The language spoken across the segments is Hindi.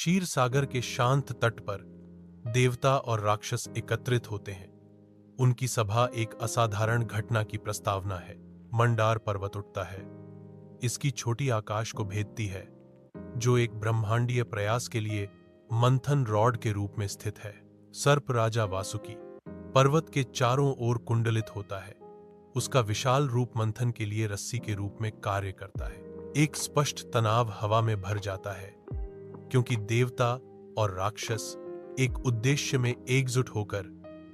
क्षीर सागर के शांत तट पर देवता और राक्षस एकत्रित होते हैं। उनकी सभा एक असाधारण घटना की प्रस्तावना है। मंडार पर्वत उठता है। इसकी छोटी आकाश को भेदती है, जो एक ब्रह्मांडीय प्रयास के लिए मंथन रॉड के रूप में स्थित है। सर्प राजा वासुकी पर्वत के चारों ओर कुंडलित होता है। उसका विशाल रूप मंथन के लिए रस्सी के रूप में कार्य करता है। एक स्पष्ट तनाव हवा में भर जाता है, क्योंकि देवता और राक्षस एक उद्देश्य में एकजुट होकर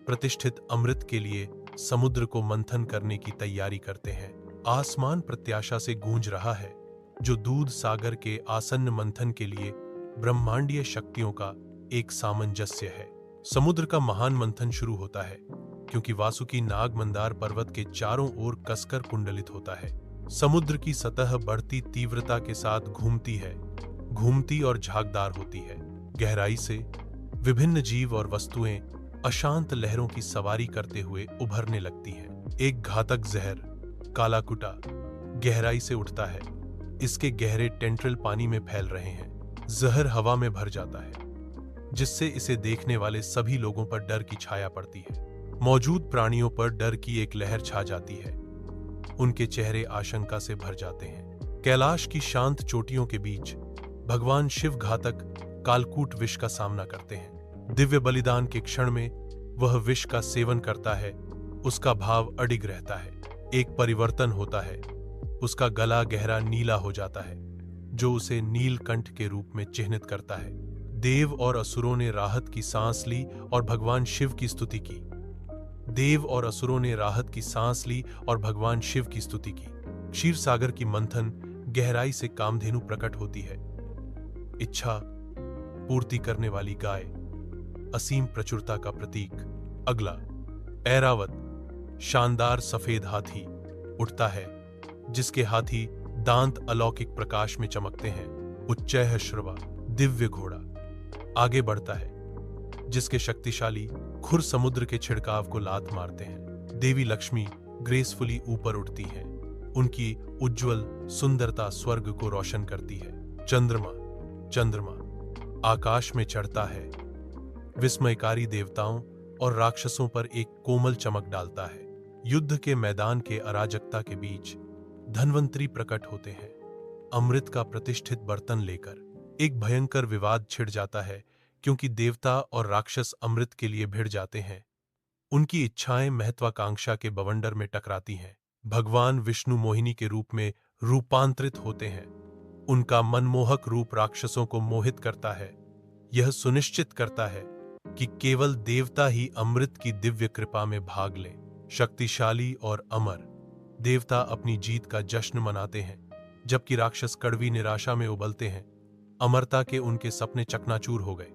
प्रतिष्ठित अमृत के लिए समुद्र को मंथन करने की तैयारी करते हैं। आसमान प्रत्याशा से गूंज रहा है, जो दूध सागर के आसन्न मंथन के लिए ब्रह्मांडीय शक्तियों का एक सामंजस्य है। समुद्र का महान मंथन शुरू होता है, क्योंकि वासुकी नाग मंदार पर्वत के चारों ओर कसकर कुंडलित होता है। समुद्र की सतह बढ़ती तीव्रता के साथ घूमती और झागदार होती है। गहराई से विभिन्न जीव और वस्तुएं अशांत लहरों की सवारी करते हुए उभरने लगती हैं। एक घातक जहर कालाकुटा गहराई से उठता है। इसके गहरे टेंट्रल पानी में फैल रहे हैं। जहर हवा में भर जाता है, जिससे इसे देखने वाले सभी लोगों पर डर की छाया पड़ती है। मौजूद प्राणियों पर डर की एक लहर छा जाती है। उनके चेहरे आशंका से भर जाते हैं। कैलाश की शांत चोटियों के बीच भगवान शिव घातक कालकूट विष का सामना करते हैं। दिव्य बलिदान के क्षण में वह विष का सेवन करता है। उसका भाव अडिग रहता है। एक परिवर्तन होता है। उसका गला गहरा नीला हो जाता है, जो उसे नीलकंठ के रूप में चिन्हित करता है। देव और असुरों ने राहत की सांस ली और भगवान शिव की स्तुति की। क्षीर सागर की मंथन गहराई से कामधेनु प्रकट होती है। इच्छा पूर्ति करने वाली गाय, असीम प्रचुरता का प्रतीक। अगला ऐरावत शानदार सफेद हाथी उठता है, जिसके हाथी दांत अलौकिक प्रकाश में चमकते हैं। उच्चैः श्रवा दिव्य घोड़ा आगे बढ़ता है, जिसके शक्तिशाली खुर समुद्र के छिड़काव को लात मारते हैं। देवी लक्ष्मी ग्रेसफुली ऊपर उठती हैं। उनकी उज्जवल सुंदरता स्वर्ग को रोशन करती है। चंद्रमा आकाश में चढ़ता है, विस्मयकारी देवताओं और राक्षसों पर एक कोमल चमक डालता है। युद्ध के मैदान के अराजकता के बीच धन्वंतरी प्रकट होते हैं, अमृत का प्रतिष्ठित बर्तन लेकर। एक भयंकर विवाद छिड़ जाता है, क्योंकि देवता और राक्षस अमृत के लिए भिड़ जाते हैं। उनकी इच्छाएं महत्वाकांक्षा के बवंडर में टकराती हैं। भगवान विष्णु मोहिनी के रूप में रूपांतरित होते हैं। उनका मनमोहक रूप राक्षसों को मोहित करता है। यह सुनिश्चित करता है कि केवल देवता ही अमृत की दिव्य कृपा में भाग लें। शक्तिशाली और अमर देवता अपनी जीत का जश्न मनाते हैं, जबकि राक्षस कड़वी निराशा में उबलते हैं। अमरता के उनके सपने चकनाचूर हो गए।